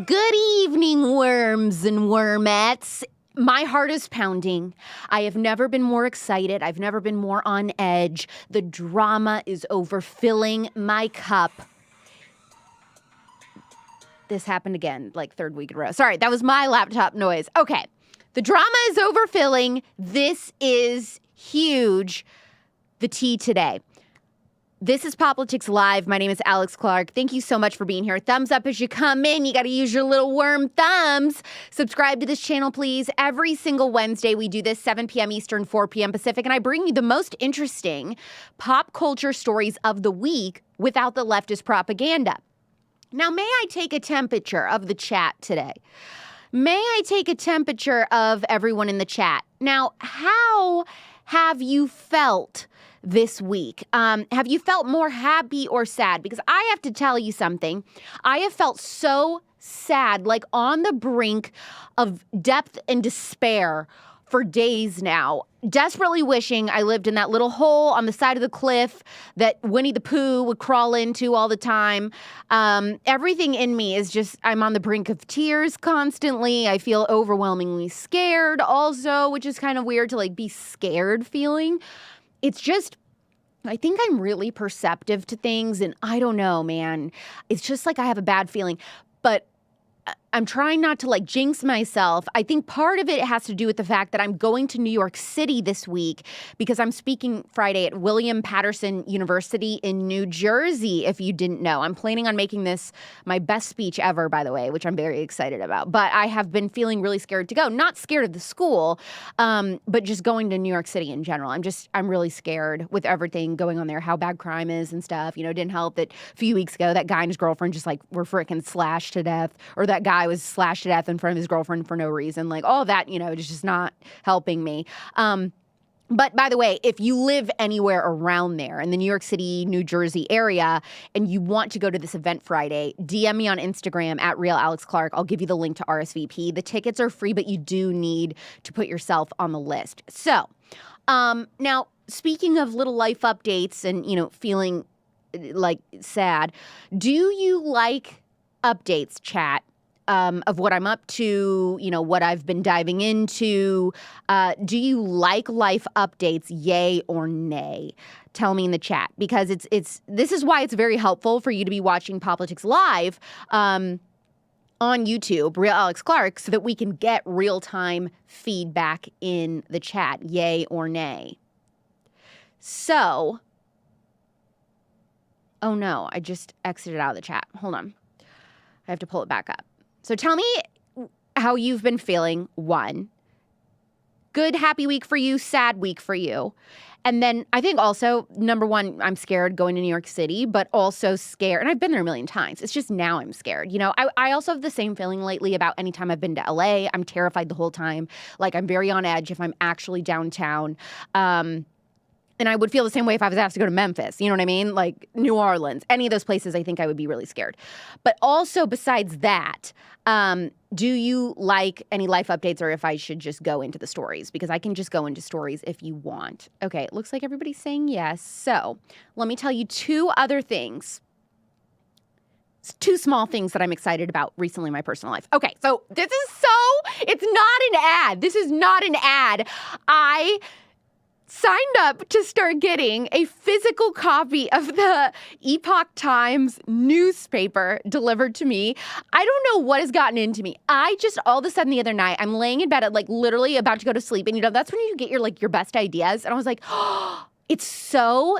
Good evening, worms and wormettes. My heart is pounding. I have never been more excited. I've never been more on edge. The drama is overfilling my cup. This happened again, like third week in a row. Sorry, that was my laptop noise. Okay, the drama is overfilling. This is huge. The tea today. This is Poplitics Live. My name is Alex Clark. Thank you so much for being here. Thumbs up as you come in. You got to use your little worm thumbs. Subscribe to this channel, please. Every single Wednesday, we do this 7 p.m. Eastern, 4 p.m. Pacific, and I bring you the most interesting pop culture stories of the week without the leftist propaganda. Now, may I take a temperature of the chat today? May I take a temperature of everyone in the chat? Now, how have you felt this week? Have you felt more happy or sad? Because I have to tell you something. I have felt so sad, like on the brink of depth and despair for days now, desperately wishing I lived in that little hole on the side of the cliff that Winnie the Pooh would crawl into all the time. Everything in me is just, I'm on the brink of tears constantly. I feel overwhelmingly scared also, which is kind of weird to like be scared feeling. It's just, I think I'm really perceptive to things, and I don't know, man. It's just like I have a bad feeling, but I'm trying not to like jinx myself. I think part of it has to do with the fact that I'm going to New York City this week because I'm speaking Friday at William Patterson University in New Jersey, if you didn't know. I'm planning on making this my best speech ever, by the way, which I'm very excited about. But I have been feeling really scared to go. Not scared of the school, but just going to New York City in general. I'm really scared with everything going on there, how bad crime is and stuff. You know, it didn't help that a few weeks ago, that guy and his girlfriend just like were freaking slashed to death, or that guy was slashed to death in front of his girlfriend for no reason. Like all that, you know, it's just not helping me. But by the way, if you live anywhere around there in the New York City, New Jersey area, and you want to go to this event Friday, DM me on Instagram at @RealAlexClark. I'll give you the link to RSVP. The tickets are free, but you do need to put yourself on the list. So now, speaking of little life updates and, you know, feeling like sad, do you like updates, chat? Of what I'm up to, you know, what I've been diving into. Do you like life updates, yay or nay? Tell me in the chat, because this is why it's very helpful for you to be watching Poplitics Live on YouTube, Real Alex Clark, so that we can get real-time feedback in the chat, yay or nay. So, oh no, I just exited out of the chat. Hold on. I have to pull it back up. So tell me how you've been feeling. One, good, happy week for you, sad week for you. And then I think also, number one, I'm scared going to New York City, but also scared. And I've been there a million times. It's just now I'm scared. You know, I also have the same feeling lately about anytime I've been to LA. I'm terrified the whole time. Like I'm very on edge if I'm actually downtown. And I would feel the same way if I was asked to go to Memphis. You know what I mean? Like New Orleans, any of those places, I think I would be really scared. But also besides that, do you like any life updates, or if I should just go into the stories? Because I can just go into stories if you want. Okay, it looks like everybody's saying yes. So let me tell you two other things. Two small things that I'm excited about recently in my personal life. Okay, so it's not an ad. This is not an ad. I signed up to start getting a physical copy of the Epoch Times newspaper delivered to me. I don't know what has gotten into me. I just, all of a sudden the other night, I'm laying in bed at like literally about to go to sleep. And you know, that's when you get your best ideas. And I was like, oh,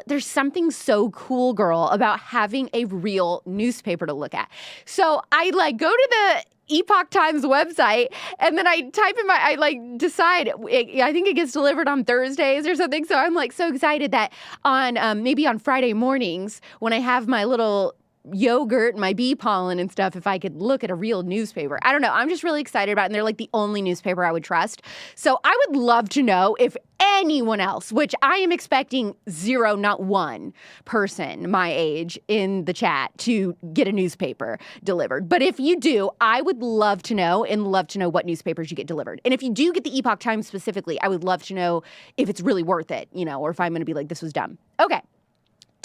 there's something so cool, girl, about having a real newspaper to look at. So I like go to the Epoch Times website, and then I type in decide, I think it gets delivered on Thursdays or something. So I'm like so excited that on maybe on Friday mornings when I have my little yogurt and my bee pollen and stuff, if I could look at a real newspaper. I don't know. I'm just really excited about it. And they're like the only newspaper I would trust. So I would love to know if anyone else, which I am expecting zero, not one person my age in the chat to get a newspaper delivered. But if you do, I would love to know, and love to know what newspapers you get delivered. And if you do get the Epoch Times specifically, I would love to know if it's really worth it, you know, or if I'm going to be like, this was dumb. Okay.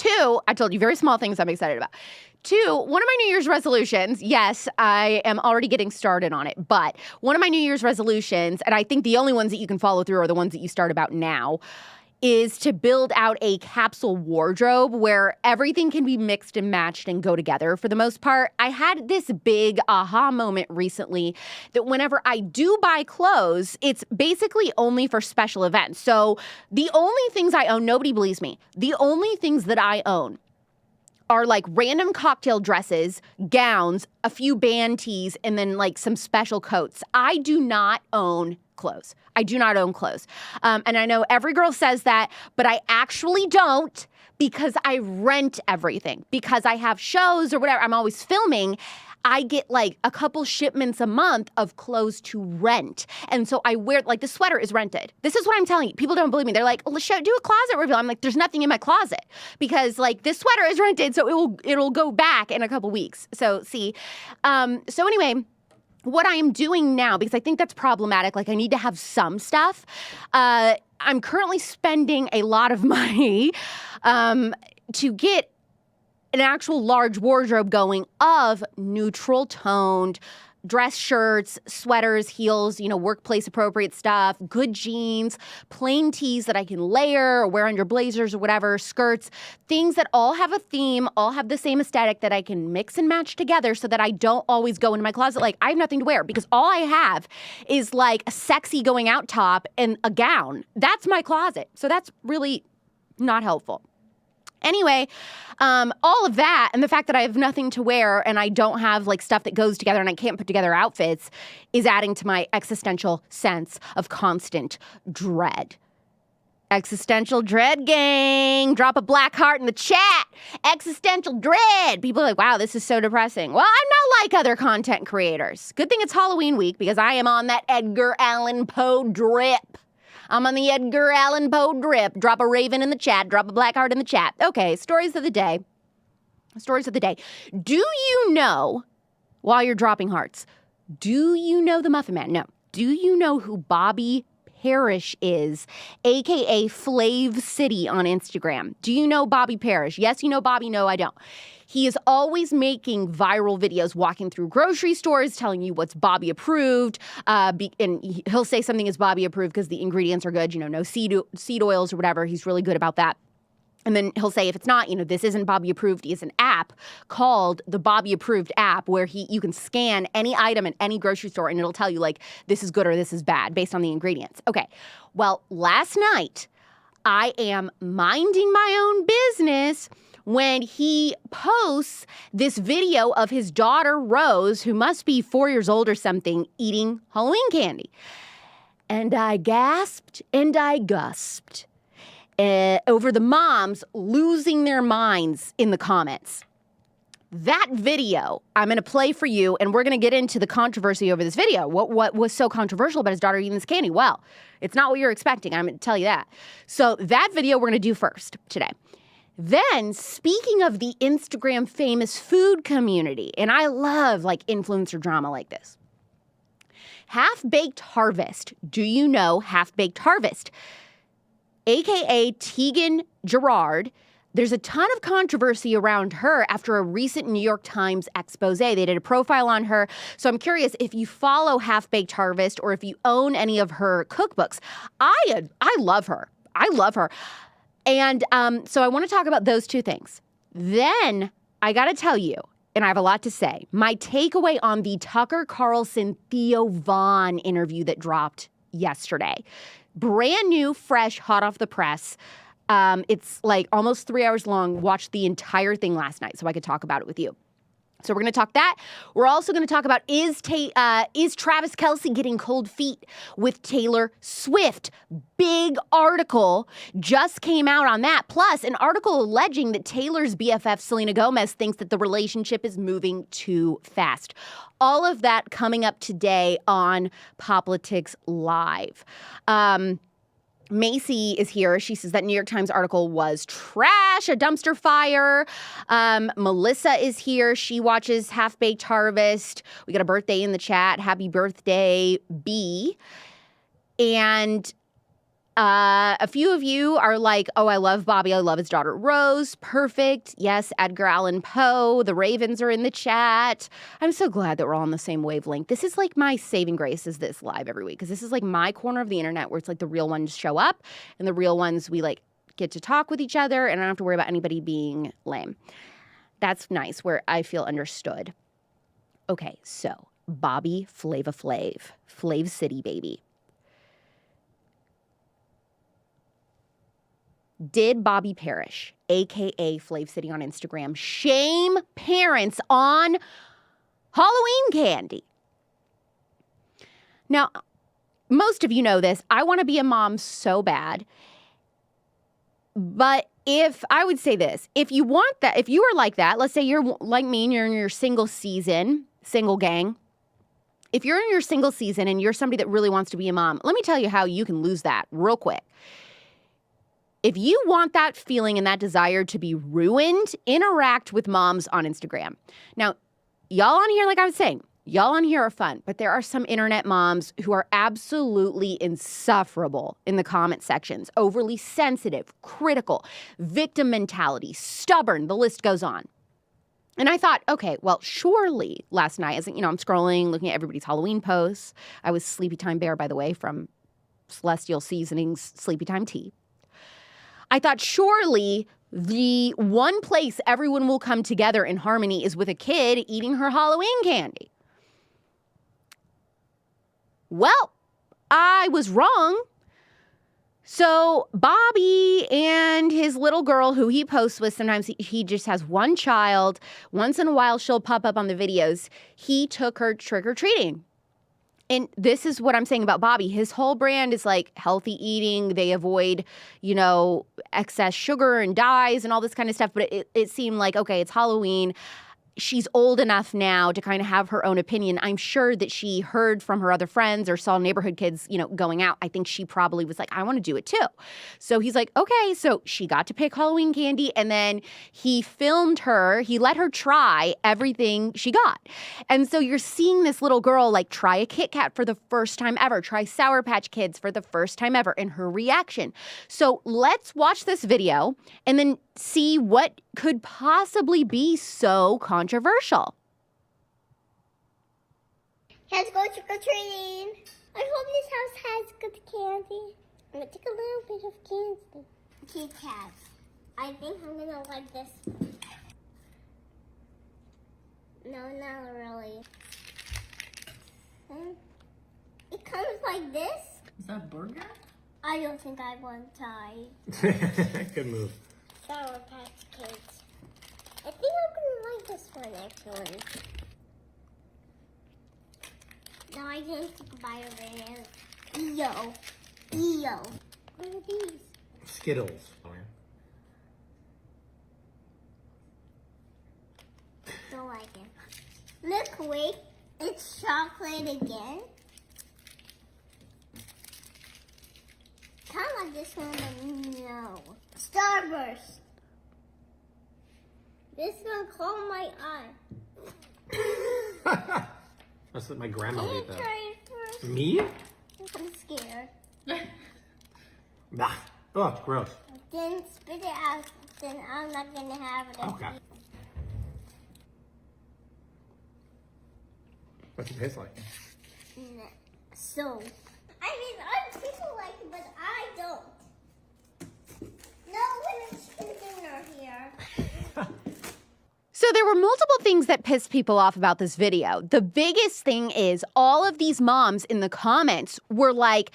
Two, I told you, very small things I'm excited about. Two, one of my New Year's resolutions, yes, I am already getting started on it, but one of my New Year's resolutions, and I think the only ones that you can follow through are the ones that you start about now, is to build out a capsule wardrobe where everything can be mixed and matched and go together for the most part. I had this big aha moment recently that whenever I do buy clothes, it's basically only for special events. So the only things I own, nobody believes me, the only things that I own are like random cocktail dresses, gowns, a few band tees, and then like some special coats. I do not own clothes. I do not own clothes. And I know every girl says that, but I actually don't because I rent everything. Because I have shows or whatever, I'm always filming. I get like a couple shipments a month of clothes to rent. And so I wear, like the sweater is rented. This is what I'm telling you. People don't believe me. They're like, let's do a closet reveal. I'm like, there's nothing in my closet because like this sweater is rented. So it'll go back in a couple weeks. So see, so anyway, what I am doing now, because I think that's problematic, like I need to have some stuff. I'm currently spending a lot of money to get an actual large wardrobe going of neutral toned dress shirts, sweaters, heels, workplace appropriate stuff, good jeans, plain tees that I can layer or wear under blazers or whatever, skirts, things that all have a theme, all have the same aesthetic that I can mix and match together so that I don't always go into my closet like I have nothing to wear because all I have is like a sexy going out top and a gown. That's my closet. So that's really not helpful. Anyway, all of that and the fact that I have nothing to wear and I don't have like stuff that goes together and I can't put together outfits is adding to my existential sense of constant dread. Existential dread, gang. Drop a black heart in the chat. Existential dread. People are like, wow, this is so depressing. Well, I'm not like other content creators. Good thing it's Halloween week because I am on that Edgar Allan Poe drip. I'm on the Edgar Allan Poe drip. Drop a raven in the chat. Drop a black heart in the chat. Okay, stories of the day. Stories of the day. Do you know, while you're dropping hearts, do you know the Muffin Man? No. Do you know who Bobby Parrish is, a.k.a. FlavCity on Instagram? Do you know Bobby Parrish? Yes, you know Bobby. No, I don't. He is always making viral videos, walking through grocery stores, telling you what's Bobby approved. And he'll say something is Bobby approved because the ingredients are good, no seed oils or whatever. He's really good about that. And then he'll say if it's not, this isn't Bobby approved. He has an app called the Bobby approved app where you can scan any item in any grocery store and it'll tell you like this is good or this is bad based on the ingredients. Okay. Well, last night I am minding my own business when he posts this video of his daughter, Rose, who must be 4 years old or something, eating Halloween candy. And I gasped and I gusped over the moms losing their minds in the comments. That video I'm going to play for you, and we're going to get into the controversy over this video. What was so controversial about his daughter eating this candy? Well, it's not what you're expecting. I'm going to tell you that. So that video we're going to do first today. Then, speaking of the Instagram famous food community, and I love like influencer drama like this. HalfBakedHarvest. Do you know HalfBakedHarvest? AKA Tieghan Gerard. There's a ton of controversy around her after a recent New York Times expose. They did a profile on her. So I'm curious if you follow HalfBakedHarvest or if you own any of her cookbooks. I love her. I love her. And so I want to talk about those two things. Then I got to tell you, and I have a lot to say, my takeaway on the Tucker Carlson Theo Von interview that dropped yesterday. Brand new, fresh, hot off the press. It's like almost 3 hours long. Watched the entire thing last night so I could talk about it with you. So we're going to talk that. We're also going to talk about is Travis Kelce getting cold feet with Taylor Swift? Big article just came out on that. Plus, an article alleging that Taylor's BFF, Selena Gomez, thinks that the relationship is moving too fast. All of that coming up today on Poplitics Live. Macy is here. She says that New York Times article was trash, a dumpster fire. Melissa is here. She watches HalfBakedHarvest. We got a birthday in the chat. Happy birthday, B. And A few of you are like, oh, I love Bobby. I love his daughter, Rose. Perfect. Yes, Edgar Allan Poe. The Ravens are in the chat. I'm so glad that we're all on the same wavelength. This is like my saving grace is this live every week because this is like my corner of the internet where it's like the real ones show up and the real ones we like get to talk with each other and I don't have to worry about anybody being lame. That's nice where I feel understood. Okay, so Bobby FlavCity, baby. Did Bobby Parrish, a.k.a. FlavCity on Instagram, shame parents on Halloween candy? Now, most of you know this. I want to be a mom so bad. But if I would say this, if you want that, if you are like that, let's say you're like me and you're in your single gang. If you're in your single season and you're somebody that really wants to be a mom, let me tell you how you can lose that real quick. If you want that feeling and that desire to be ruined, interact with moms on Instagram. Now, y'all on here, like I was saying, y'all on here are fun, but there are some internet moms who are absolutely insufferable in the comment sections, overly sensitive, critical, victim mentality, stubborn, the list goes on. And I thought, okay, well, surely last night, as I'm scrolling, looking at everybody's Halloween posts. I was Sleepy Time Bear, by the way, from Celestial Seasonings Sleepy Time Tea. I thought surely the one place everyone will come together in harmony is with a kid eating her Halloween candy. Well, I was wrong. So Bobby and his little girl who he posts with, sometimes he just has one child. Once in a while, she'll pop up on the videos. He took her trick-or-treating. And this is what I'm saying about Bobby. His whole brand is like healthy eating. They avoid, excess sugar and dyes and all this kind of stuff. But it seemed like, okay, it's Halloween. She's old enough now to kind of have her own opinion. I'm sure that she heard from her other friends or saw neighborhood kids, going out. I think she probably was like, I want to do it too. So he's like, okay. So she got to pick Halloween candy and then he filmed her. He let her try everything she got. And so you're seeing this little girl like try a Kit Kat for the first time ever, try Sour Patch Kids for the first time ever, and her reaction. So let's watch this video and then see what could possibly be so controversial. Let's go trick-or-treating. I hope this house has good candy. I'm gonna take a little bit of candy. Kit Kats. I think I'm gonna like this. No, not really. It comes like this. Is that a burger? I don't think I want to try. Good move. Sour Patch Kids. I think I'm gonna like this one actually. Now I can take a bite of it and Theo. What are these? Skittles. Don't like it. Look, wait. It's chocolate again. Kind of like this one, but no. Starburst. This is gonna call my eye. That's what my grandma Can ate you that. try it first? Me? I'm scared. Nah. Oh, gross. Then spit it out. Then I'm not gonna have it. Okay. What's it taste like? No. So, I mean, other people like it, but I don't. No, when it's chicken dinner here. So there were multiple things that pissed people off about this video. The biggest thing is all of these moms in the comments were like,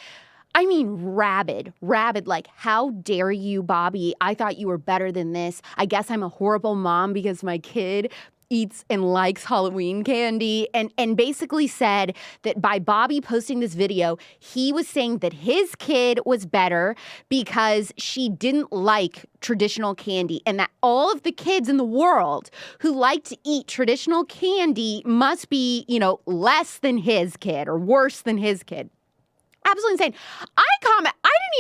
rabid, like, how dare you, Bobby? I thought you were better than this. I guess I'm a horrible mom because my kid eats and likes Halloween candy, and basically said that by Bobby posting this video, he was saying that his kid was better because she didn't like traditional candy, and that all of the kids in the world who like to eat traditional candy must be, less than his kid or worse than his kid. Absolutely insane. I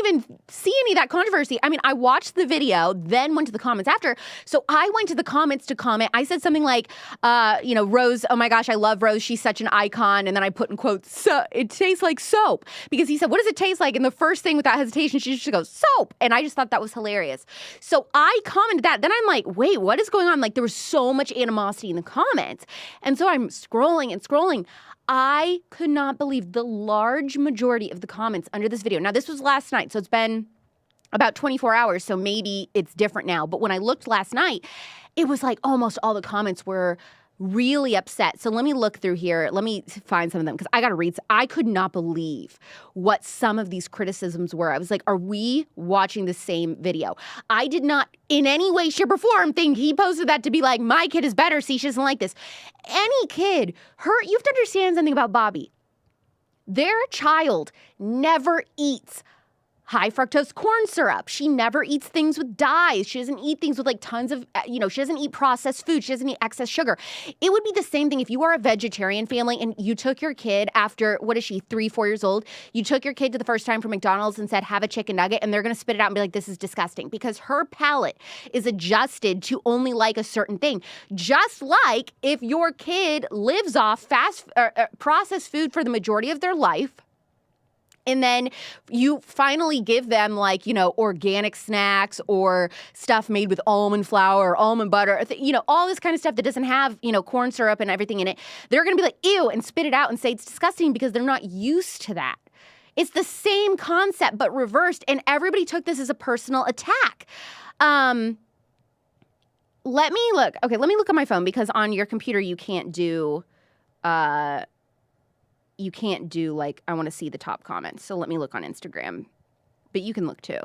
didn't even see any of that controversy. I mean, I watched the video, then went to the comments after. So I went to the comments to comment. I said something like, Rose, oh my gosh, I love Rose. She's such an icon. And then I put in quotes, so, it tastes like soap. Because he said, what does it taste like? And the first thing without hesitation, she just goes, soap. And I just thought that was hilarious. So I commented that. Then I'm like, wait, what is going on? Like, there was so much animosity in the comments. And so I'm scrolling and scrolling. I could not believe the large majority of the comments under this video. Now, this was last night, so it's been about 24 hours, so maybe it's different now. But when I looked last night, it was like almost all the comments were really upset. So let me look through here. Let me find some of them because I got to read. I could not believe what some of these criticisms were. I was like, are we watching the same video? I did not in any way, shape, or form think he posted that to be like, my kid is better. See, she doesn't like this. Any kid, you have to understand something about Bobby. Their child never eats high fructose corn syrup. She never eats things with dyes. She doesn't eat things with like tons of, she doesn't eat processed food. She doesn't eat excess sugar. It would be the same thing if you are a vegetarian family and you took your kid after, what is she, 3, 4 years old? You took your kid to the first time for McDonald's and said, have a chicken nugget, and they're going to spit it out and be like, this is disgusting, because her palate is adjusted to only like a certain thing. Just like if your kid lives off processed food for the majority of their life, and then you finally give them like, organic snacks or stuff made with almond flour or almond butter, all this kind of stuff that doesn't have, corn syrup and everything in it. They're going to be like, ew, and spit it out and say it's disgusting because they're not used to that. It's the same concept, but reversed. And everybody took this as a personal attack. Let me look. Okay, let me look on my phone because on your computer you can't do like, I want to see the top comments. So let me look on Instagram. But you can look too.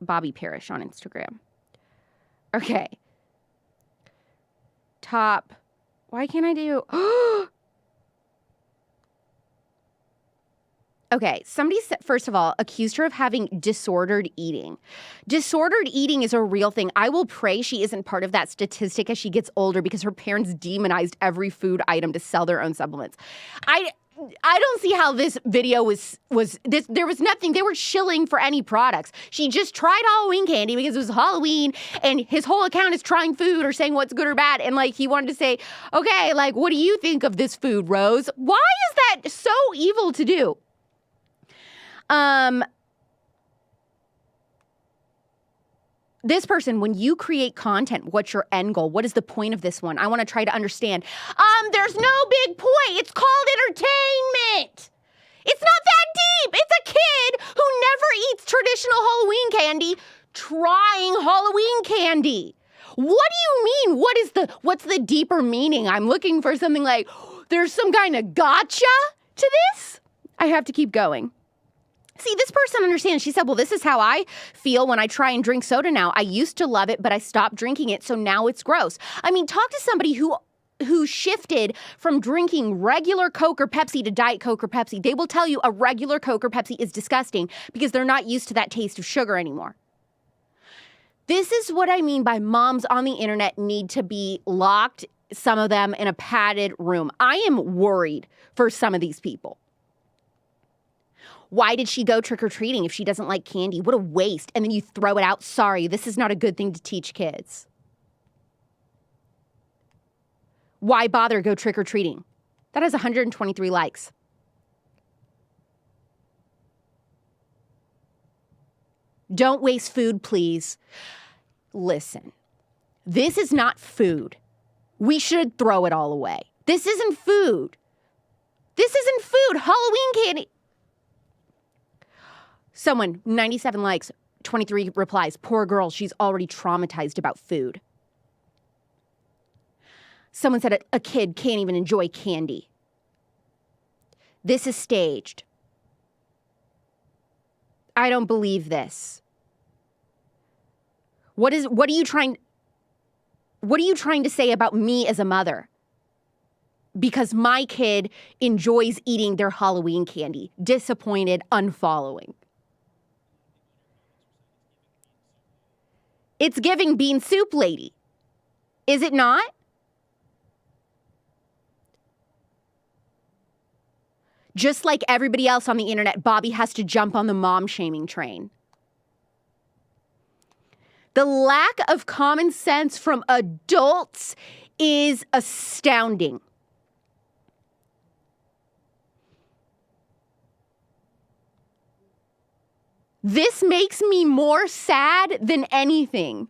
Bobby Parrish on Instagram. Okay. Top. Why can't I do? Okay, somebody said, first of all, accused her of having disordered eating. Disordered eating is a real thing. I will pray she isn't part of that statistic as she gets older because her parents demonized every food item to sell their own supplements. I don't see how this video was this. There was nothing. They were shilling for any products. She just tried Halloween candy because it was Halloween, and his whole account is trying food or saying what's good or bad. And like he wanted to say, okay, like what do you think of this food, Rose? Why is that so evil to do? This person, when you create content, what's your end goal? What is the point of this one? I want to try to understand. There's no big point. It's called entertainment. It's not that deep. It's a kid who never eats traditional Halloween candy trying Halloween candy. What do you mean? What's the deeper meaning? I'm looking for something like, there's some kind of gotcha to this? I have to keep going. See, this person understands. She said, well, this is how I feel when I try and drink soda now. I used to love it, but I stopped drinking it, so now it's gross. I mean, talk to somebody who shifted from drinking regular Coke or Pepsi to Diet Coke or Pepsi. They will tell you a regular Coke or Pepsi is disgusting because they're not used to that taste of sugar anymore. This is what I mean by moms on the internet need to be locked, some of them in a padded room. I am worried for some of these people. Why did she go trick-or-treating if she doesn't like candy? What a waste. And then you throw it out. Sorry, this is not a good thing to teach kids. Why bother go trick-or-treating? That has 123 likes. Don't waste food, please. Listen, this is not food. We should throw it all away. This isn't food. This isn't food. Halloween candy. Someone, 97 likes, 23 replies. Poor girl, she's already traumatized about food. Someone said a kid can't even enjoy candy. This is staged. I don't believe this. What are you trying to say about me as a mother? Because my kid enjoys eating their Halloween candy. Disappointed, unfollowing. It's giving bean soup lady. Is it not? Just like everybody else on the internet, Bobby has to jump on the mom shaming train. The lack of common sense from adults is astounding. This makes me more sad than anything.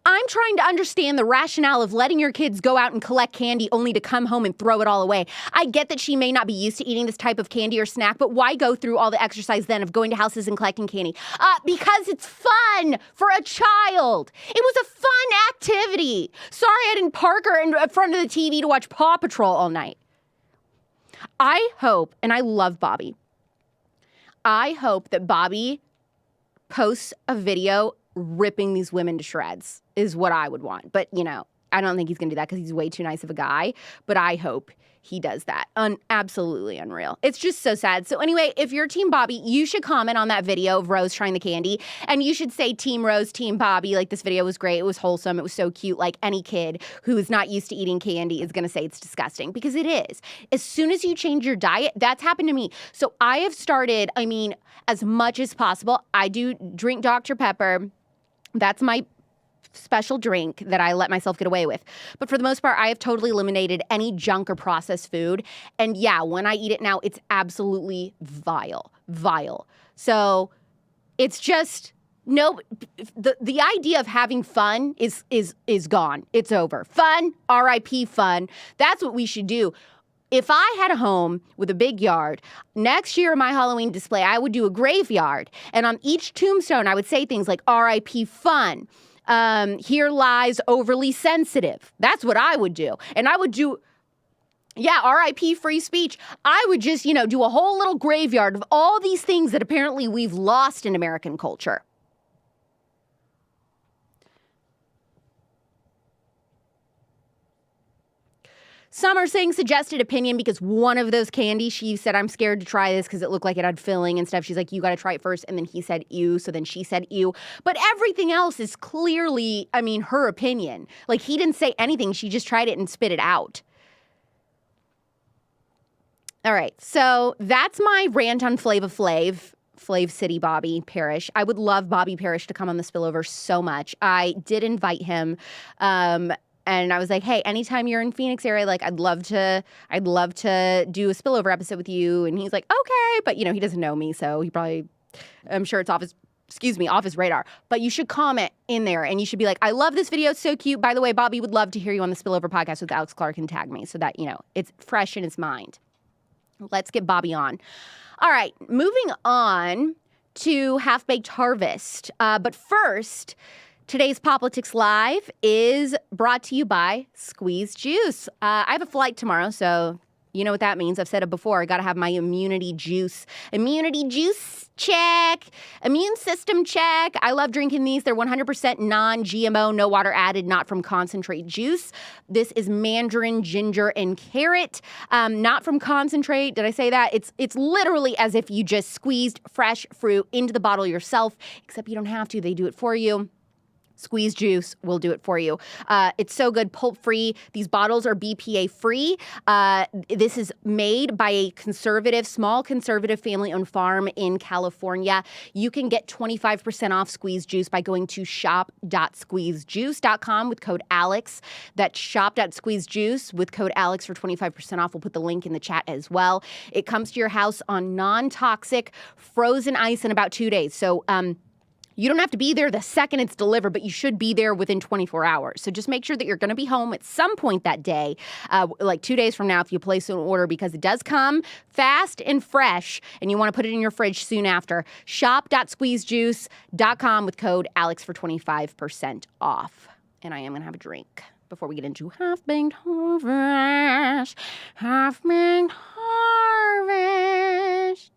I'm trying to understand the rationale of letting your kids go out and collect candy only to come home and throw it all away. I get that she may not be used to eating this type of candy or snack, but why go through all the exercise then of going to houses and collecting candy? Because it's fun for a child. It was a fun activity. Sorry I didn't park her in front of the TV to watch Paw Patrol all night. I hope, and I love Bobby, I hope that Bobby posts a video ripping these women to shreds is what I would want. But, you know, I don't think he's going to do that because he's way too nice of a guy. But I hope he does that. Absolutely unreal. It's just so sad. So anyway, if you're Team Bobby, you should comment on that video of Rose trying the candy. And you should say Team Rose, Team Bobby. Like, this video was great. It was wholesome. It was so cute. Like, any kid who is not used to eating candy is going to say it's disgusting. Because it is. As soon as you change your diet, that's happened to me. So I have started, as much as possible, I do drink Dr. Pepper. That's my special drink that I let myself get away with. But for the most part, I have totally eliminated any junk or processed food. And yeah, when I eat it now, it's absolutely vile. So it's just, no, the idea of having fun is gone. It's over. Fun, RIP fun. That's what we should do. If I had a home with a big yard, next year in my Halloween display, I would do a graveyard. And on each tombstone, I would say things like RIP fun. Here lies overly sensitive. That's what I would do. And I would do, RIP free speech. I would just, do a whole little graveyard of all these things that apparently we've lost in American culture. Some are saying suggested opinion because one of those candies, she said, I'm scared to try this because it looked like it had filling and stuff. She's like, you got to try it first. And then he said, ew. So then she said, ew. But everything else is clearly, her opinion. Like, he didn't say anything. She just tried it and spit it out. All right. So that's my rant on FlavCity Bobby Parrish. I would love Bobby Parrish to come on the spillover so much. I did invite him. And I was like, hey, anytime you're in Phoenix area, like, I'd love to do a spillover episode with you. And he's like, okay. But, he doesn't know me. So he probably, I'm sure it's off his radar. But you should comment in there and you should be like, I love this video. It's so cute. By the way, Bobby would love to hear you on the spillover podcast with Alex Clark and tag me so that, it's fresh in his mind. Let's get Bobby on. All right. Moving on to Half-Baked Harvest. But first, today's Poplitics Live is brought to you by Squeeze Juice. I have a flight tomorrow, so you know what that means. I've said it before. I got to have my immunity juice check, immune system check. I love drinking these. They're 100% non-GMO, no water added, not from concentrate juice. This is mandarin, ginger, and carrot, not from concentrate. Did I say that? It's literally as if you just squeezed fresh fruit into the bottle yourself, except you don't have to. They do it for you. Squeeze Juice will do it for you. It's so good, pulp-free. These bottles are BPA-free. This is made by a small conservative family-owned farm in California. You can get 25% off Squeeze Juice by going to shop.squeezejuice.com with code ALEX. That's shop.squeezejuice with code ALEX for 25% off. We'll put the link in the chat as well. It comes to your house on non-toxic frozen ice in about 2 days. So, you don't have to be there the second it's delivered, but you should be there within 24 hours. So just make sure that you're going to be home at some point that day, like 2 days from now if you place an order, because it does come fast and fresh, and you want to put it in your fridge soon after. Shop.squeezejuice.com with code ALEX for 25% off. And I am going to have a drink before we get into Half-Baked Harvest. Half-Baked Harvest.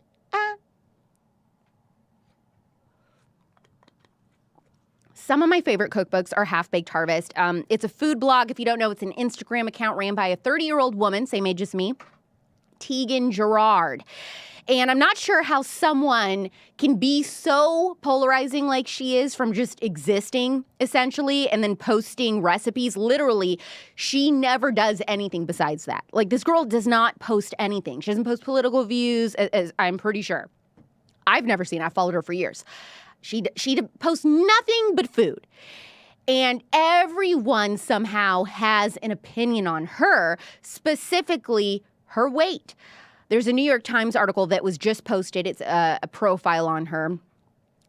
Some of my favorite cookbooks are Half-Baked Harvest. It's a food blog. If you don't know, it's an Instagram account ran by a 30-year-old woman, same age as me, Tieghan Gerard. And I'm not sure how someone can be so polarizing like she is from just existing, essentially, and then posting recipes. Literally, she never does anything besides that. Like, this girl does not post anything. She doesn't post political views, as I'm pretty sure. I've never seen. I've followed her for years. She posts nothing but food. And everyone somehow has an opinion on her, specifically her weight. There's a New York Times article that was just posted. It's a profile on her.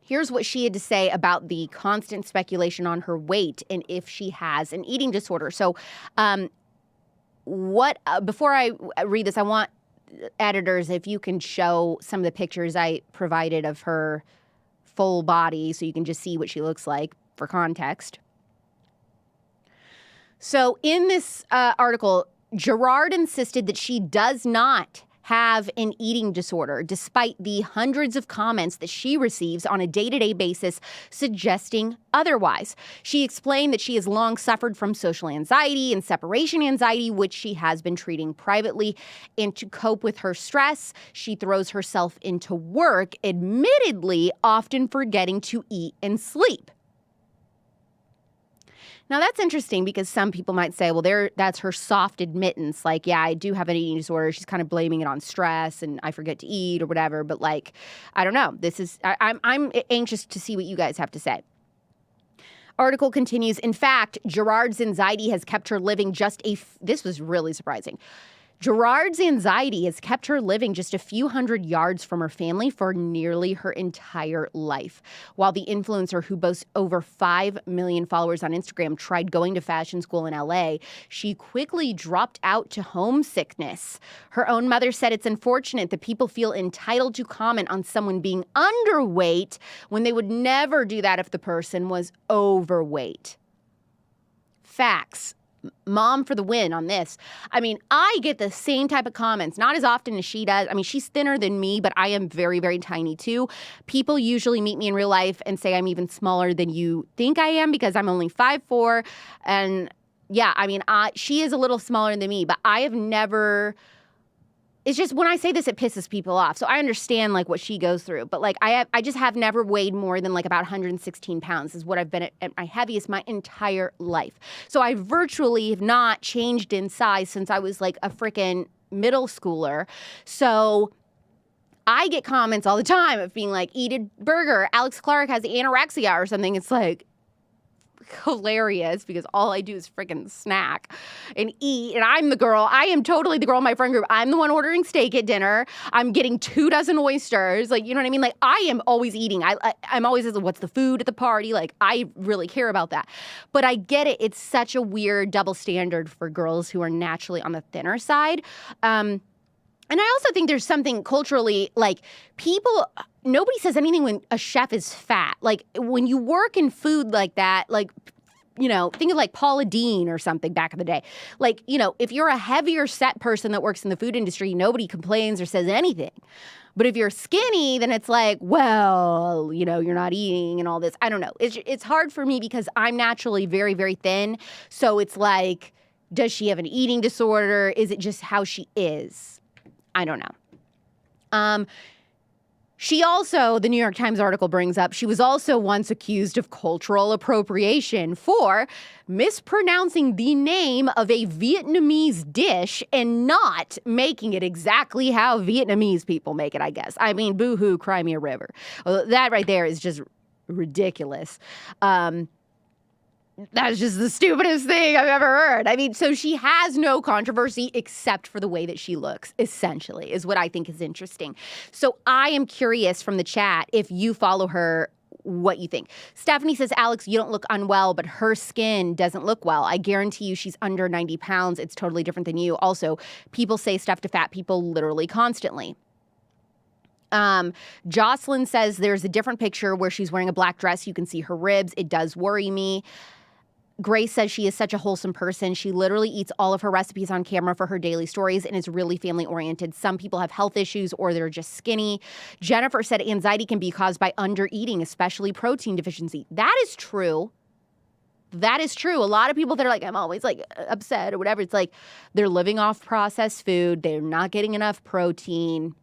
Here's what she had to say about the constant speculation on her weight and if she has an eating disorder. So before I read this, I want editors, if you can show some of the pictures I provided of her full body so you can just see what she looks like for context. So in this article, Gerard insisted that she does not have an eating disorder, despite the hundreds of comments that she receives on a day-to-day basis suggesting otherwise. She explained that she has long suffered from social anxiety and separation anxiety, which she has been treating privately. And to cope with her stress, she throws herself into work, admittedly often forgetting to eat and sleep. Now, that's interesting because some people might say, well, that's her soft admittance. Like, yeah, I do have an eating disorder. She's kind of blaming it on stress and I forget to eat or whatever. But, like, I don't know. I'm anxious to see what you guys have to say. Article continues. In fact, Gerard's anxiety has kept her living this was really surprising. Gerard's anxiety has kept her living just a few hundred yards from her family for nearly her entire life. While the influencer, who boasts over 5 million followers on Instagram, tried going to fashion school in LA, she quickly dropped out to homesickness. Her own mother said it's unfortunate that people feel entitled to comment on someone being underweight when they would never do that if the person was overweight. Facts. Mom for the win on this. I mean, I get the same type of comments, not as often as she does. I mean, she's thinner than me, but I am very, very tiny too. People usually meet me in real life and say I'm even smaller than you think I am because I'm only 5'4". And yeah, I mean, she is a little smaller than me, but I have never... It's just when I say this, it pisses people off. So I understand like what she goes through. But like I just have never weighed more than like about 116 pounds is what I've been at my heaviest my entire life. So I virtually have not changed in size since I was like a freaking middle schooler. So I get comments all the time of being like, eat a burger. Alex Clark has anorexia or something. It's like, hilarious because all I do is freaking snack and eat. And I'm the girl. I am totally the girl in my friend group. I'm the one ordering steak at dinner. I'm getting 2 dozen oysters. Like, you know what I mean? Like, I am always eating. I'm always, what's the food at the party? Like, I really care about that. But I get it. It's such a weird double standard for girls who are naturally on the thinner side. And I also think there's something culturally, like, nobody says anything when a chef is fat. Like, when you work in food like that, like, you know, think of like Paula Deen or something back in the day. Like, you know, if you're a heavier set person that works in the food industry, nobody complains or says anything. But if you're skinny, then it's like, well, you know, you're not eating and all this. I don't know. It's hard for me because I'm naturally very, very thin. So it's like, does she have an eating disorder? Is it just how she is? I don't know. She also, the New York Times article brings up, she was also once accused of cultural appropriation for mispronouncing the name of a Vietnamese dish and not making it exactly how Vietnamese people make it, I guess. I mean, boo-hoo, cry me a river. Well, that right there is just ridiculous. That's just the stupidest thing I've ever heard. I mean, so she has no controversy except for the way that she looks, essentially, is what I think is interesting. So I am curious from the chat, if you follow her, what you think. Stephanie says, Alex, you don't look unwell, but her skin doesn't look well. I guarantee you she's under 90 pounds. It's totally different than you. Also, people say stuff to fat people literally constantly. Jocelyn says there's a different picture where she's wearing a black dress. You can see her ribs. It does worry me. Grace says she is such a wholesome person. She literally eats all of her recipes on camera for her daily stories and is really family-oriented. Some people have health issues or they're just skinny. Jennifer said anxiety can be caused by under-eating, especially protein deficiency. That is true. That is true. A lot of people that are like, I'm always like upset or whatever, it's like they're living off processed food. They're not getting enough protein.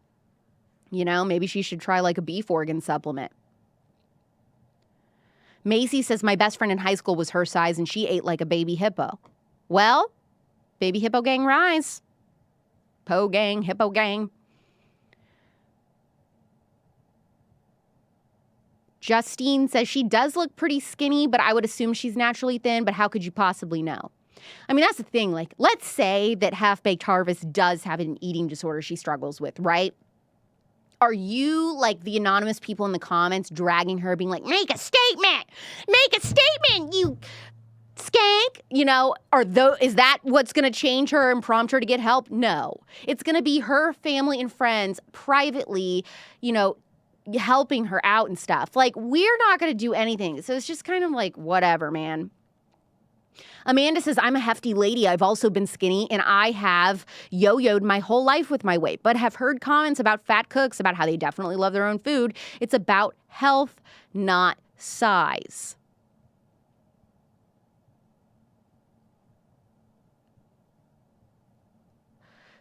You know, maybe she should try like a beef organ supplement. Macy says, my best friend in high school was her size and she ate like a baby hippo. Well, baby hippo gang rise. Po gang, hippo gang. Justine says she does look pretty skinny, but I would assume she's naturally thin, but how could you possibly know? I mean, that's the thing. Like, let's say that Half-Baked Harvest does have an eating disorder she struggles with, right? Are you like the anonymous people in the comments dragging her, being like, make a statement, you skank? You know, is that what's going to change her and prompt her to get help? No. It's going to be her family and friends privately, you know, helping her out and stuff. Like, we're not going to do anything. So it's just kind of like, whatever, man. Amanda says, I'm a hefty lady. I've also been skinny, and I have yo-yoed my whole life with my weight, but have heard comments about fat cooks, about how they definitely love their own food. It's about health, not size.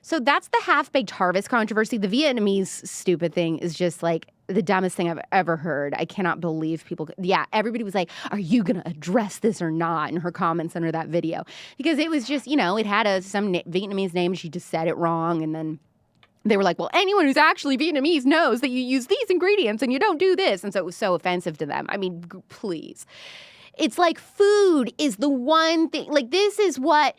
So that's the Half-Baked Harvest controversy. The Vietnamese stupid thing is just like the dumbest thing I've ever heard. I cannot believe people. Yeah, everybody was like, are you going to address this or not in her comments under that video? Because it was just, you know, it had some Vietnamese name. She just said it wrong. And then they were like, well, anyone who's actually Vietnamese knows that you use these ingredients and you don't do this. And so it was so offensive to them. I mean, please. It's like food is the one thing. Like, this is what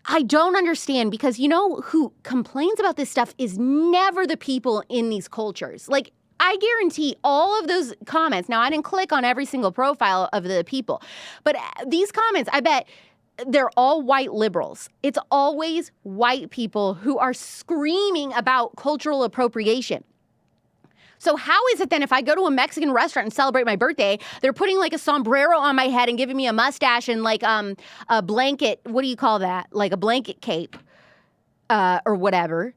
I don't understand, because you know who complains about this stuff is never the people in these cultures. Like, I guarantee all of those comments. Now, I didn't click on every single profile of the people, but these comments, I bet they're all white liberals. It's always white people who are screaming about cultural appropriation. So how is it then if I go to a Mexican restaurant and celebrate my birthday, they're putting like a sombrero on my head and giving me a mustache and like a blanket, what do you call that? Like a blanket cape or whatever.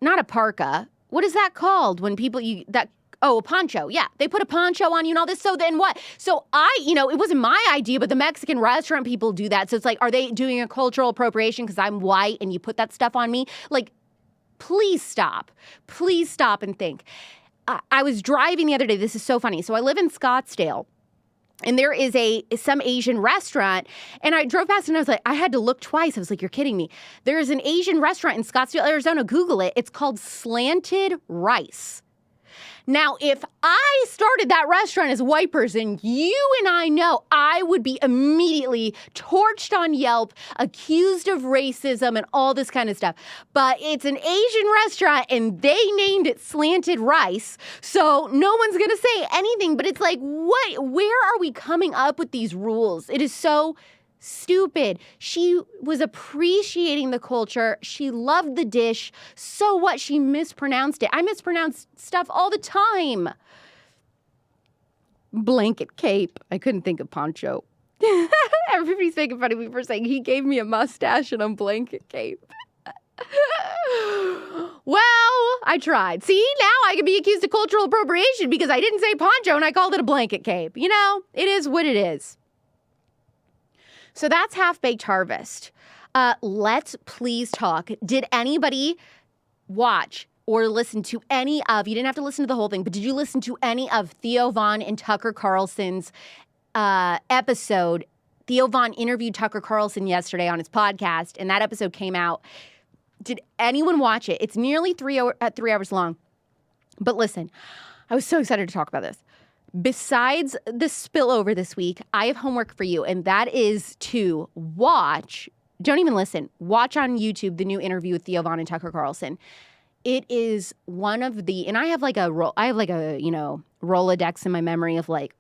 Not a parka. What is that called when people, a poncho. Yeah, they put a poncho on you and all this. So then what? So it wasn't my idea, but the Mexican restaurant people do that. So it's like, are they doing a cultural appropriation because I'm white and you put that stuff on me? Like, please stop. Please stop and think. I was driving the other day. This is so funny. So I live in Scottsdale, and there is some Asian restaurant, and I drove past and I was like, I had to look twice. I was like, you're kidding me. There is an Asian restaurant in Scottsdale, Arizona. Google it. It's called Slanted Rice. Now, if I started that restaurant as a white person, you and I know I would be immediately torched on Yelp, accused of racism and all this kind of stuff. But it's an Asian restaurant and they named it Slanted Rice, so no one's going to say anything. But it's like, what? Where are we coming up with these rules? It is so stupid. She was appreciating the culture. She loved the dish. So what? She mispronounced it. I mispronounce stuff all the time. Blanket cape. I couldn't think of poncho. Everybody's making fun of me for saying he gave me a mustache and a blanket cape. Well, I tried. See, now I can be accused of cultural appropriation because I didn't say poncho and I called it a blanket cape. You know, it is what it is. So that's Half-Baked Harvest. Let's please talk. Did anybody watch or listen to any of, you didn't have to listen to the whole thing, but did you listen to any of Theo Von and Tucker Carlson's episode? Theo Von interviewed Tucker Carlson yesterday on his podcast, and that episode came out. Did anyone watch it? It's nearly 3 hours long. But listen, I was so excited to talk about this. Besides the spillover this week, I have homework for you, and that is to watch, don't even listen, watch on YouTube the new interview with Theo Von and Tucker Carlson. It is one of the, and I have like a Rolodex in my memory of like,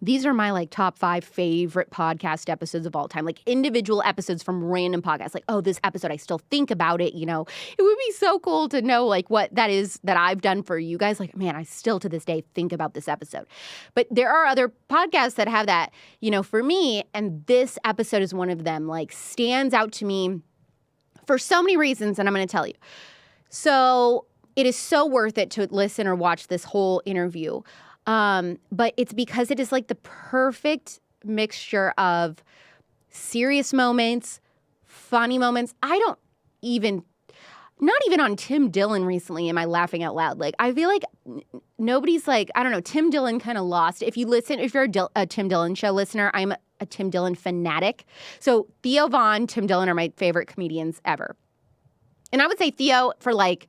these are my like top 5 favorite podcast episodes of all time, like individual episodes from random podcasts. Like, oh, this episode, I still think about it. You know, it would be so cool to know like what that is that I've done for you guys. Like, man, I still to this day think about this episode. But there are other podcasts that have that, you know, for me. And this episode is one of them, like stands out to me for so many reasons. And I'm going to tell you. So it is so worth it to listen or watch this whole interview. But it's because it is like the perfect mixture of serious moments, funny moments. not even on Tim Dillon recently am I laughing out loud. Like, I feel like nobody's like, I don't know, Tim Dillon kind of lost. If you're a Tim Dillon show listener, I'm a Tim Dillon fanatic. So Theo Von, Tim Dillon are my favorite comedians ever. And I would say Theo for like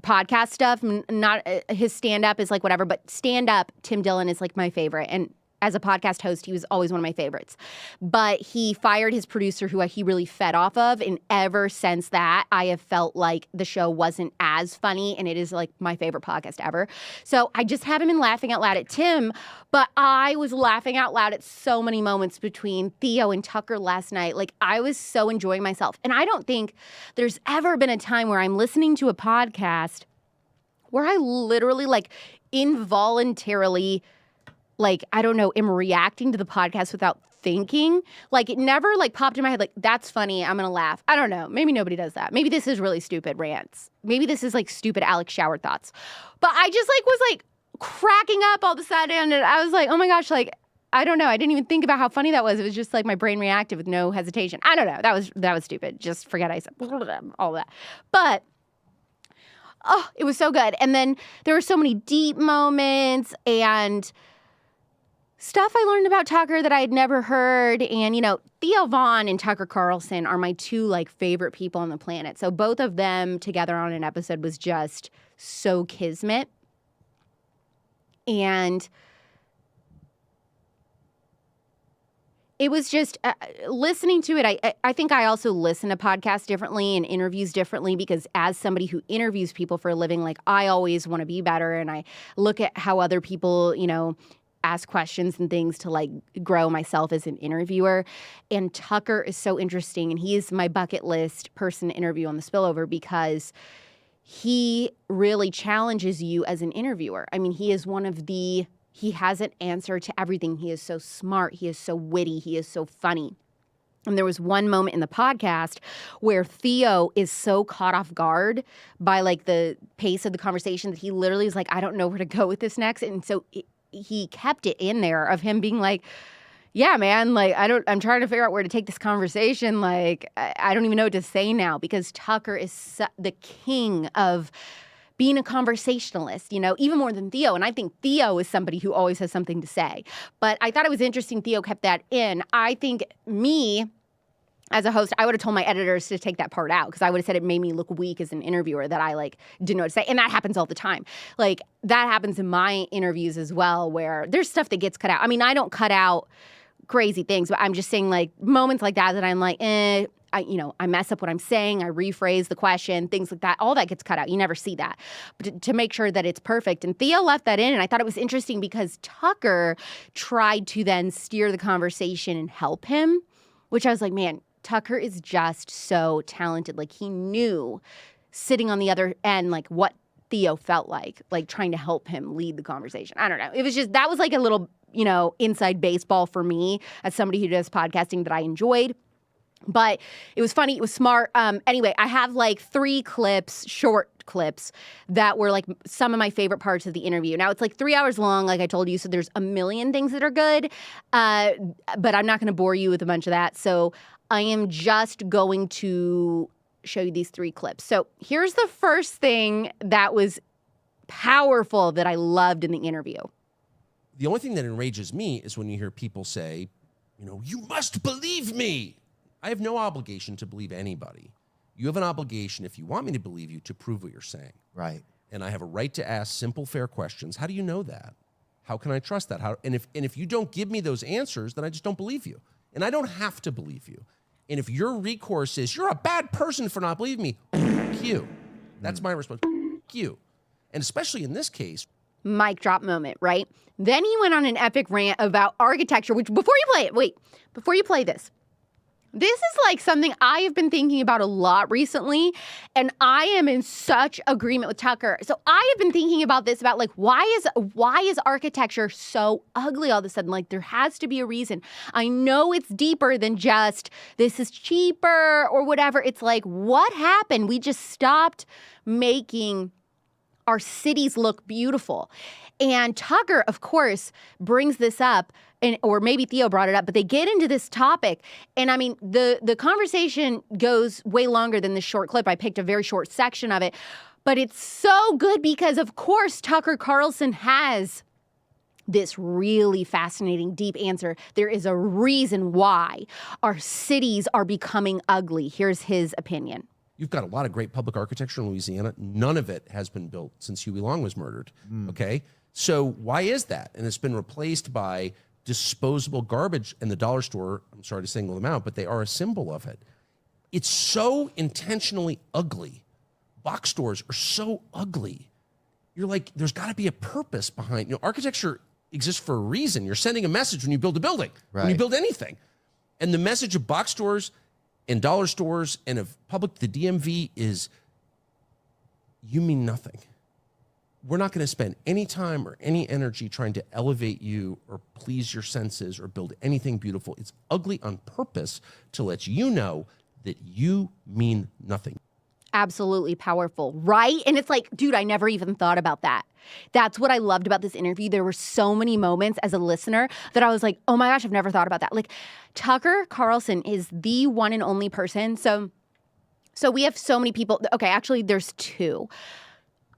podcast stuff, not his stand-up is like whatever, but stand-up, Tim Dillon is like my favorite. And as a podcast host, he was always one of my favorites. But he fired his producer who he really fed off of. And ever since that, I have felt like the show wasn't as funny. And it is like my favorite podcast ever. So I just haven't been laughing out loud at Tim. But I was laughing out loud at so many moments between Theo and Tucker last night. Like, I was so enjoying myself. And I don't think there's ever been a time where I'm listening to a podcast where I literally like involuntarily like, I don't know, am reacting to the podcast without thinking. Like, it never, like, popped in my head, like, that's funny, I'm gonna laugh. I don't know. Maybe nobody does that. Maybe this is really stupid rants. Maybe this is, like, stupid Alex Shower thoughts. But I just, like, was, like, cracking up all of a sudden, and I was like, oh, my gosh, like, I don't know. I didn't even think about how funny that was. It was just, like, my brain reacted with no hesitation. I don't know. That was stupid. Just forget I said all that. But oh, it was so good. And then there were so many deep moments and stuff I learned about Tucker that I had never heard. And, you know, Theo Von and Tucker Carlson are my two, like, favorite people on the planet. So both of them together on an episode was just so kismet. And it was just listening to it. I think I also listen to podcasts differently and interviews differently because as somebody who interviews people for a living, like, I always want to be better. And I look at how other people, you know, ask questions and things to like grow myself as an interviewer. And Tucker is so interesting. And he is my bucket list person to interview on the Spillover because he really challenges you as an interviewer. I mean, he is he has an answer to everything. He is so smart. He is so witty. He is so funny. And there was one moment in the podcast where Theo is so caught off guard by like the pace of the conversation that he literally is like, I don't know where to go with this next. And so he kept it in there of him being like, yeah, man, like, I'm trying to figure out where to take this conversation. Like, I don't even know what to say now because Tucker is the king of being a conversationalist, you know, even more than Theo. And I think Theo is somebody who always has something to say. But I thought it was interesting Theo kept that in. I think me, as a host, I would have told my editors to take that part out because I would have said it made me look weak as an interviewer that I like didn't know what to say. And that happens all the time. Like that happens in my interviews as well where there's stuff that gets cut out. I mean, I don't cut out crazy things, but I'm just saying like moments like that I'm like, I mess up what I'm saying. I rephrase the question, things like that. All that gets cut out. You never see that. But to make sure that it's perfect. And Theo left that in. And I thought it was interesting because Tucker tried to then steer the conversation and help him, which I was like, man, Tucker is just so talented. Like he knew sitting on the other end, like what Theo felt like trying to help him lead the conversation. I don't know. It was just, that was like a little, you know, inside baseball for me as somebody who does podcasting that I enjoyed. But it was funny. It was smart. Anyway, I have like 3 short clips that were like some of my favorite parts of the interview. Now, it's like 3 hours long, like I told you, so there's a million things that are good. But I'm not going to bore you with a bunch of that. So I am just going to show you these 3 clips. So here's the first thing that was powerful that I loved in the interview. The only thing that enrages me is when you hear people say, you know, you must believe me. I have no obligation to believe anybody. You have an obligation, if you want me to believe you, to prove what you're saying. Right. And I have a right to ask simple, fair questions. How do you know that? How can I trust that? And if you don't give me those answers, then I just don't believe you. And I don't have to believe you. And if your recourse is, you're a bad person for not believing me, f*** you. That's my response. F*** you. And especially in this case. Mic drop moment, right? Then he went on an epic rant about architecture, which before you play this, this is like something I have been thinking about a lot recently, and I am in such agreement with Tucker. So I have been thinking about this, about like, why is architecture so ugly all of a sudden? Like, there has to be a reason. I know it's deeper than just this is cheaper or whatever. It's like, what happened? We just stopped making our cities look beautiful. And Tucker, of course, brings this up, or maybe Theo brought it up, but they get into this topic. And I mean, the conversation goes way longer than this short clip. I picked a very short section of it. But it's so good because, of course, Tucker Carlson has this really fascinating, deep answer. There is a reason why our cities are becoming ugly. Here's his opinion. You've got a lot of great public architecture in Louisiana. None of it has been built since Huey Long was murdered, okay? So why is that? And it's been replaced by disposable garbage in the dollar store. I'm sorry to single them out, but they are a symbol of it. It's so intentionally ugly. Box stores are so ugly. You're like, there's got to be a purpose behind, architecture exists for a reason. You're sending a message when you build a building, when you build anything. And the message of box stores and dollar stores and of the DMV is, you mean nothing. We're not going to spend any time or any energy trying to elevate you or please your senses or build anything beautiful. It's ugly on purpose to let you know that you mean nothing. Absolutely powerful, right? And it's like, dude, I never even thought about that. That's what I loved about this interview. There were so many moments as a listener that I was like, oh my gosh, I've never thought about that. Like, Tucker Carlson is the one and only person. So we have so many people. Okay, actually, there's two.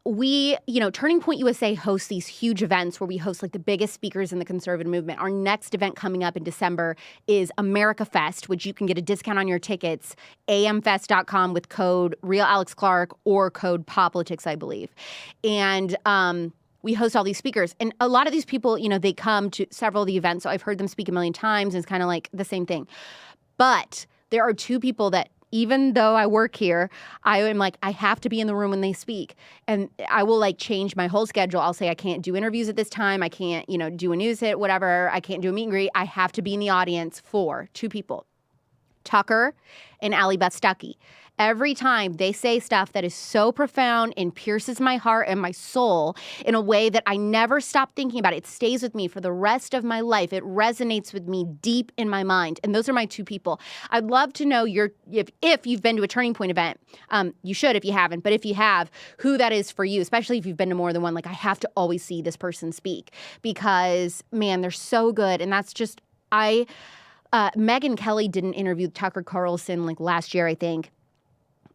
We, Turning Point USA hosts these huge events where we host like the biggest speakers in the conservative movement. Our next event coming up in December is America Fest, which you can get a discount on your tickets, amfest.com with code RealAlexClark or code POPLITICS, I believe. And we host all these speakers. And a lot of these people, they come to several of the events. So I've heard them speak a million times, and it's kind of like the same thing. But there are two people that, even though I work here, I am like, I have to be in the room when they speak. And I will like change my whole schedule. I'll say I can't do interviews at this time. I can't, do a news hit, whatever. I can't do a meet and greet. I have to be in the audience for two people, Tucker and Allie Beth Stuckey. Every time they say stuff that is so profound and pierces my heart and my soul in a way that I never stop thinking about it. It stays with me for the rest of my life. It resonates with me deep in my mind. And those are my two people. I'd love to know if you've been to a Turning Point event. You should if you haven't. But if you have, who that is for you, especially if you've been to more than one. Like, I have to always see this person speak because, man, they're so good. And that's just, Megyn Kelly did an interview with Tucker Carlson like last year, I think.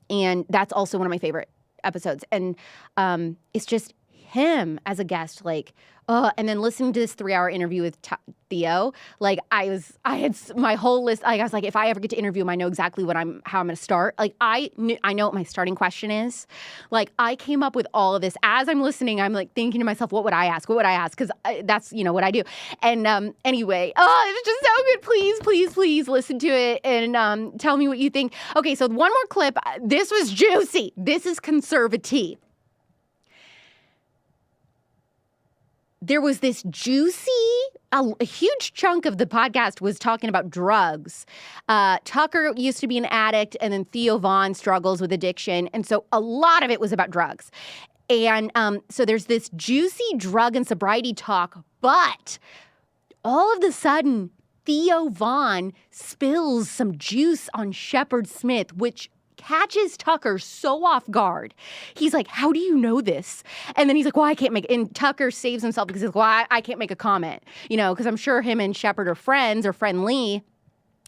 And that's also one of my favorite episodes. And it's just him as a guest, like, and then listening to this 3-hour interview with Theo, like I had my whole list. Like, I was like, if I ever get to interview him, I know exactly how I'm going to start. Like, I know what my starting question is. Like, I came up with all of this as I'm listening. I'm like thinking to myself, what would I ask? What would I ask? Because that's what I do. And anyway, it's just so good. Please listen to it and tell me what you think. Okay, so one more clip. This was juicy. This is conservative. There was this juicy, a huge chunk of the podcast was talking about drugs. Tucker used to be an addict, and then Theo Von struggles with addiction. And so a lot of it was about drugs. And so there's this juicy drug and sobriety talk, but all of a sudden, Theo Von spills some juice on Shepard Smith, which catches Tucker so off guard. He's like, how do you know this? And then he's like, well, I can't make it. And Tucker saves himself because he's like, well, I can't make a comment, because I'm sure him and Shepard are friends or friendly.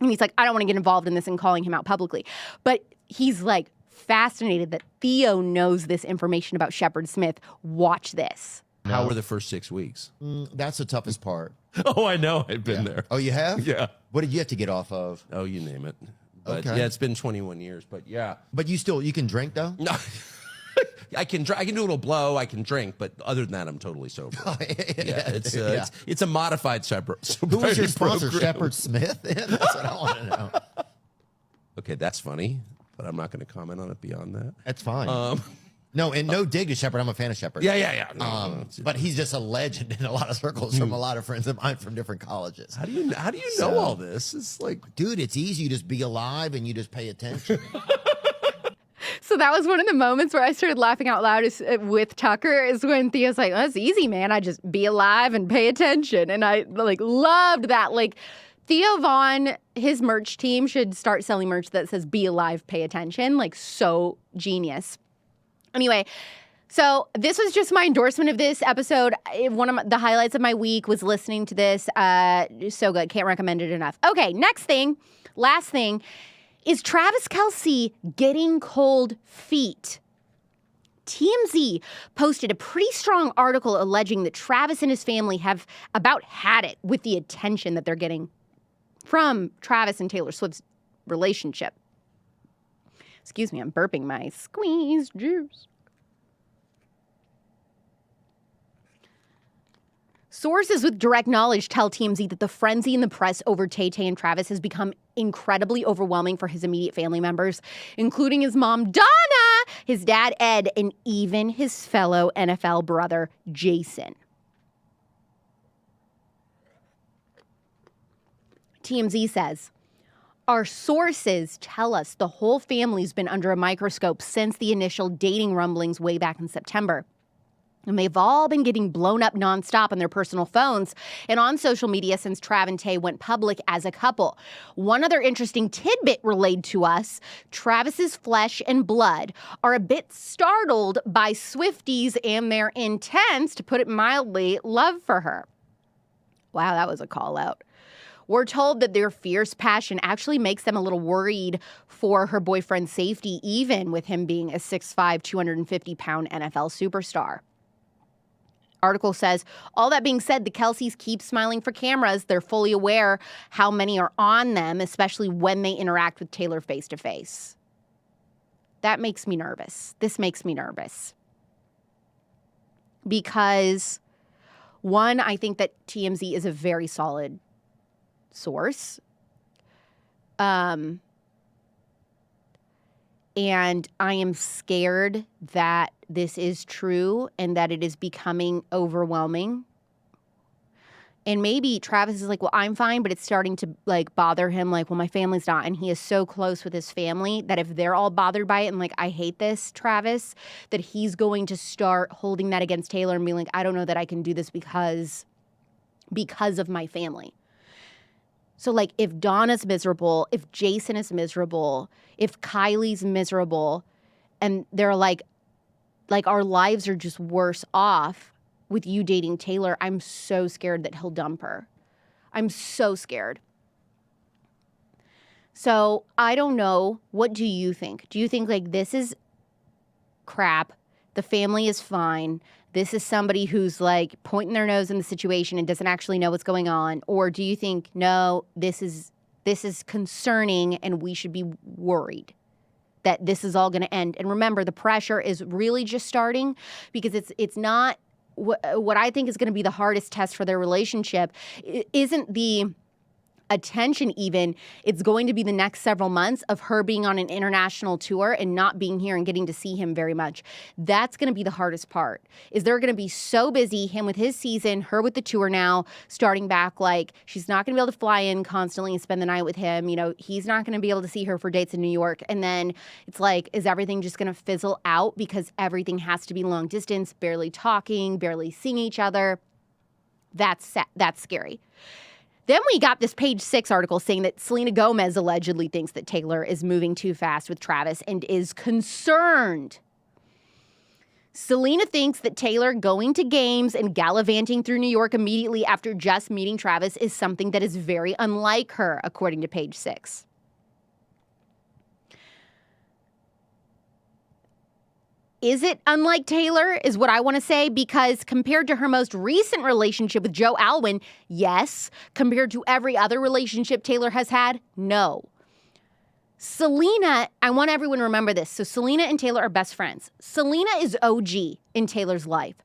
And he's like, I don't want to get involved in this and calling him out publicly. But he's like fascinated that Theo knows this information about Shepard Smith. Watch this. How were the first 6 weeks? That's the toughest part. Oh, I know. I've been there. Oh, you have? Yeah. What did you have to get off of? Oh, you name it. But Okay. yeah, it's been 21 years, but yeah. But you can drink though? No. I can do a little blow, I can drink, but other than that, I'm totally sober. It's a modified sobriety Who was your sponsor, program. Shepard Smith? That's what I want to know. Okay, that's funny, but I'm not going to comment on it beyond that. That's fine. No, and no dig to Shepard. I'm a fan of Shepard. Yeah. No, but he's just a legend in a lot of circles from a lot of friends of mine from different colleges. How do you know all this? It's like, Dude, it's easy. You just be alive and you just pay attention. So that was one of the moments where I started laughing out loud with Tucker is when Theo's like, oh, that's easy, man. I just be alive and pay attention. And I like loved that. Like, Theo Von, his merch team should start selling merch that says be alive, pay attention. Like, so genius. Anyway, So this was just my endorsement of this episode. One of the highlights of my week was listening to this. So good. Can't recommend it enough. Okay, last thing, is Travis Kelce getting cold feet? TMZ posted a pretty strong article alleging that Travis and his family have about had it with the attention that they're getting from Travis and Taylor Swift's relationship. Excuse me, I'm burping my squeezed juice. Sources with direct knowledge tell TMZ that the frenzy in the press over Tay-Tay and Travis has become incredibly overwhelming for his immediate family members, including his mom, Donna, his dad, Ed, and even his fellow NFL brother, Jason. TMZ says, our sources tell us the whole family's been under a microscope since the initial dating rumblings way back in September. And they've all been getting blown up nonstop on their personal phones and on social media since Trav and Tay went public as a couple. One other interesting tidbit relayed to us, Travis's flesh and blood are a bit startled by Swifties and their intense, to put it mildly, love for her. Wow, that was a call out. We're told that their fierce passion actually makes them a little worried for her boyfriend's safety, even with him being a 6'5", 250-pound NFL superstar. Article says, all that being said, the Kelceys keep smiling for cameras. They're fully aware how many are on them, especially when they interact with Taylor face-to-face. That makes me nervous. This makes me nervous. Because, one, I think that TMZ is a very solid source. And I am scared that this is true and that it is becoming overwhelming. And maybe Travis is like, well, I'm fine, but it's starting to like bother him. Like, well, my family's not. And he is so close with his family that if they're all bothered by it and like, I hate this, Travis, that he's going to start holding that against Taylor and being like, I don't know that I can do this because of my family. So like if Donna's miserable, if Jason is miserable, if Kylie's miserable, and they're like our lives are just worse off with you dating Taylor, I'm so scared that he'll dump her. I'm so scared. So I don't know. What do you think? Do you think like this is crap? The family is fine. This is somebody who's like pointing their nose in the situation and doesn't actually know what's going on? Or do you think, no, this is concerning and we should be worried that this is all going to end? And remember, the pressure is really just starting because it's not what I think is going to be the hardest test for their relationship. It isn't the attention even. It's going to be the next several months of her being on an international tour and not being here and getting to see him very much. That's going to be the hardest part. Is they're going to be so busy, him with his season, her with the tour now, starting back, like she's not going to be able to fly in constantly and spend the night with him. You know, he's not going to be able to see her for dates in New York. And then it's like, is everything just going to fizzle out because everything has to be long distance, barely talking, barely seeing each other? That's scary. Then we got this Page 6 article saying that Selena Gomez allegedly thinks that Taylor is moving too fast with Travis and is concerned. Selena thinks that Taylor going to games and gallivanting through New York immediately after just meeting Travis is something that is very unlike her, according to Page 6. Is it unlike Taylor is what I want to say, because compared to her most recent relationship with Joe Alwyn, yes. Compared to every other relationship Taylor has had, no. Selena, I want everyone to remember this. So Selena and Taylor are best friends. Selena is OG in Taylor's life.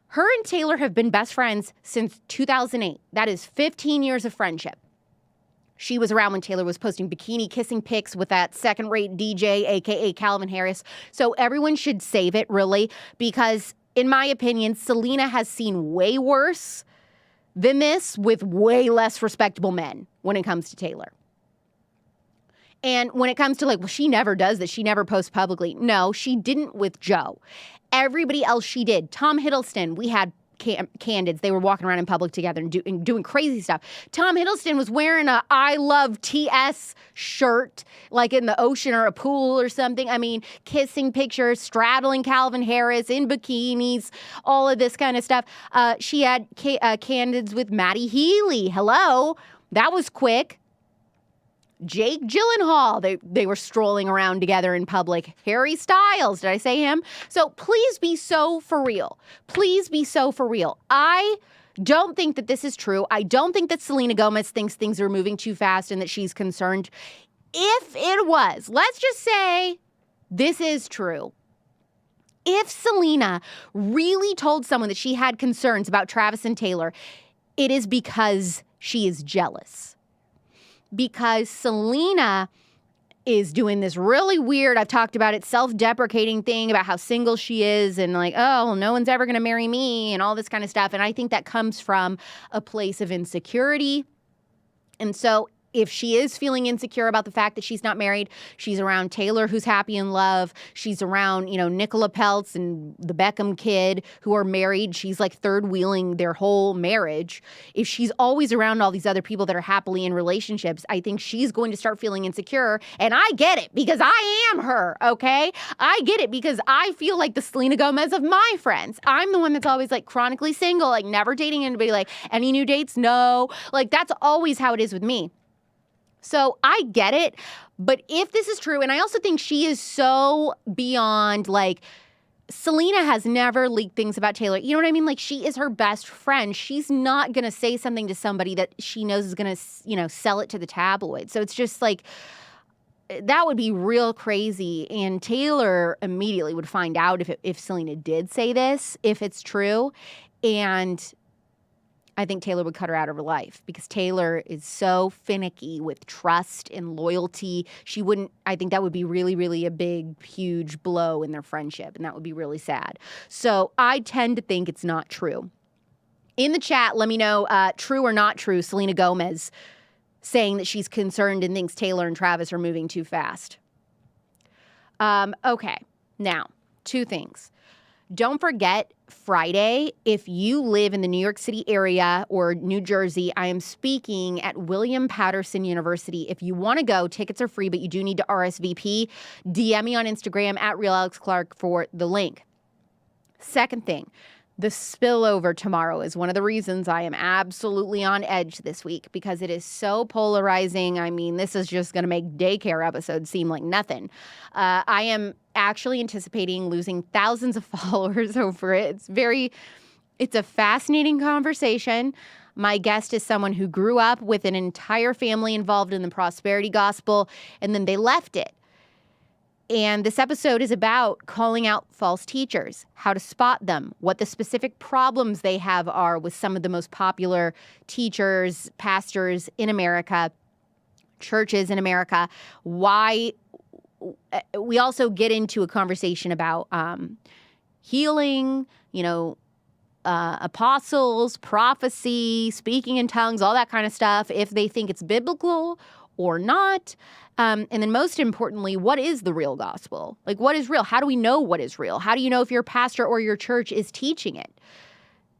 Her and Taylor have been best friends since 2008. That is 15 years of friendship. She was around when Taylor was posting bikini kissing pics with that second-rate DJ, a.k.a. Calvin Harris. So everyone should save it, really, because in my opinion, Selena has seen way worse than this with way less respectable men when it comes to Taylor. And when it comes to like, well, she never does this. She never posts publicly. No, she didn't with Joe. Everybody else she did. Tom Hiddleston, we had candidates. They were walking around in public together and doing crazy stuff. Tom Hiddleston was wearing a I Love TS shirt, like in the ocean or a pool or something. I mean, kissing pictures, straddling Calvin Harris in bikinis, all of this kind of stuff. She had candidates with Maddie Healy. Hello. That was quick. Jake Gyllenhaal, they were strolling around together in public. Harry Styles, did I say him? So please be so for real. Please be so for real. I don't think that this is true. I don't think that Selena Gomez thinks things are moving too fast and that she's concerned. If it was, let's just say this is true. If Selena really told someone that she had concerns about Travis and Taylor, it is because she is jealous. Because Selena is doing this really weird, I've talked about it, self-deprecating thing about how single she is and like, oh, well, no one's ever going to marry me and all this kind of stuff. And I think that comes from a place of insecurity. And so if she is feeling insecure about the fact that she's not married, she's around Taylor, who's happy in love. She's around, Nicola Peltz and the Beckham kid who are married. She's like third wheeling their whole marriage. If she's always around all these other people that are happily in relationships, I think she's going to start feeling insecure. And I get it because I am her, okay? I get it because I feel like the Selena Gomez of my friends. I'm the one that's always like chronically single, like never dating anybody, like any new dates? No. Like that's always how it is with me. So I get it, but if this is true, and I also think she is so beyond, like, Selena has never leaked things about Taylor. You know what I mean? Like, she is her best friend. She's not going to say something to somebody that she knows is going to, sell it to the tabloid. So it's just like, that would be real crazy. And Taylor immediately would find out if Selena did say this, if it's true. And I think Taylor would cut her out of her life because Taylor is so finicky with trust and loyalty. I think that would be really, really a big, huge blow in their friendship, and that would be really sad. So I tend to think it's not true. In the chat, let me know, true or not true, Selena Gomez saying that she's concerned and thinks Taylor and Travis are moving too fast. Okay, now, two things. Don't forget, Friday, if you live in the New York City area or New Jersey, I am speaking at William Patterson University. If you want to go, tickets are free, but you do need to RSVP. DM me on Instagram at RealAlexClark for the link. Second thing, the spillover tomorrow is one of the reasons I am absolutely on edge this week because it is so polarizing. I mean, this is just going to make daycare episodes seem like nothing. I am actually anticipating losing thousands of followers over it. It's a fascinating conversation. My guest is someone who grew up with an entire family involved in the prosperity gospel, and then they left it. And this episode is about calling out false teachers, how to spot them, what the specific problems they have are with some of the most popular teachers, pastors in America, churches in America, why. We also get into a conversation about healing, apostles, prophecy, speaking in tongues, all that kind of stuff, if they think it's biblical or not. And then most importantly, what is the real gospel? Like, what is real? How do we know what is real? How do you know if your pastor or your church is teaching it?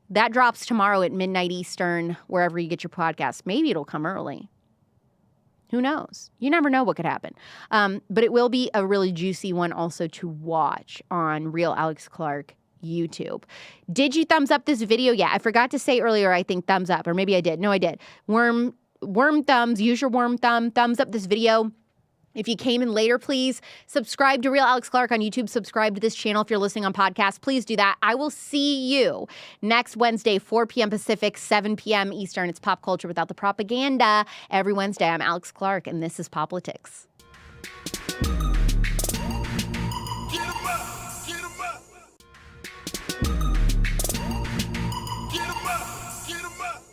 That drops tomorrow at midnight Eastern, wherever you get your podcast. Maybe it'll come early. Who knows? You never know what could happen. But it will be a really juicy one also to watch on Real Alex Clark YouTube. Did you thumbs up this video? Yeah, I forgot to say earlier, I think thumbs up, or maybe I did. No, I did. Worm thumbs, use your worm thumbs up this video. If you came in later, please subscribe to Real Alex Clark on YouTube. Subscribe to this channel if you're listening on podcast. Please do that. I will see you next Wednesday, 4 p.m. Pacific, 7 p.m. Eastern. It's Pop Culture Without the Propaganda. Every Wednesday, I'm Alex Clark, and this is Poplitics. Get 'em up.